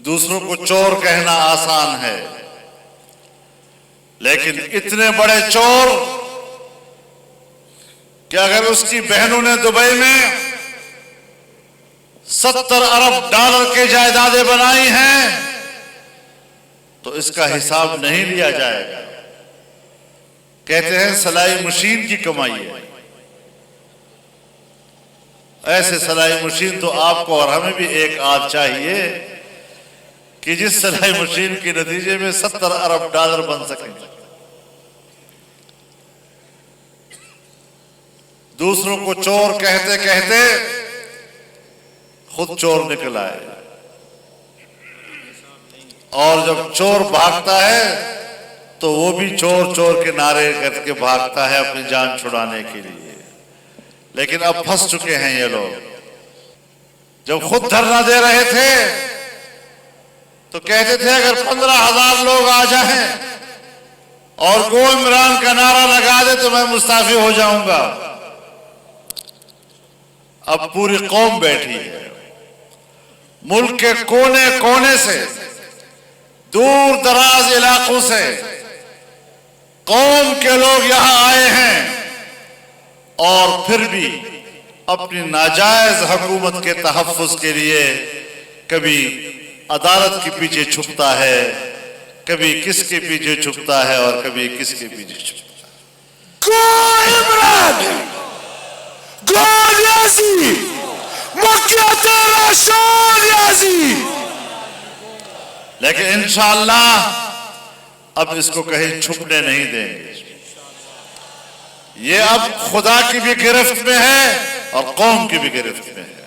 दूसरों को चोर कहना आसान है, लेकिन इतने बड़े चोर कि अगर उसकी बहनों ने दुबई में 70 अरब डॉलर के जायदादें बनाई हैं तो इसका हिसाब नहीं लिया जाएगा। कहते हैं सिलाई मशीन की कमाई है। ऐसे सिलाई मशीन तो आपको और हमें भी एक आध चाहिए कि जिस सिलाई मशीन के नतीजे में 70 अरब डॉलर बन सके। दूसरों को चोर कहते कहते खुद चोर निकल आए, और जब चोर भागता है तो वो भी चोर चोर के नारे करके भागता है अपनी जान छुड़ाने के लिए। लेकिन अब फंस चुके हैं ये लोग। जब खुद धरना दे रहे थे तो कहते थे अगर 15,000 लोग आ जाएं और गो इमरान का नारा लगा दे तो मैं मुस्ताफी हो जाऊंगा। अब पूरी कौम बैठी है, मुल्क के कोने कोने से, दूर दराज इलाकों से कौम के लोग यहां आए हैं, और फिर भी अपनी नाजायज हुकूमत के तहफ्फुज़ के लिए कभी अदालत के पीछे छुपता है, कभी किसके पीछे छुपता है और कभी किसके पीछे छुपता है। गो इमरान, गो याज़ी, मक्का तेरा शान याज़ी। लेकिन इंशाअल्लाह अब इसको कहीं छुपने नहीं देंगे। ये अब खुदा की भी गिरफ्त में है और कौम की भी गिरफ्त में है।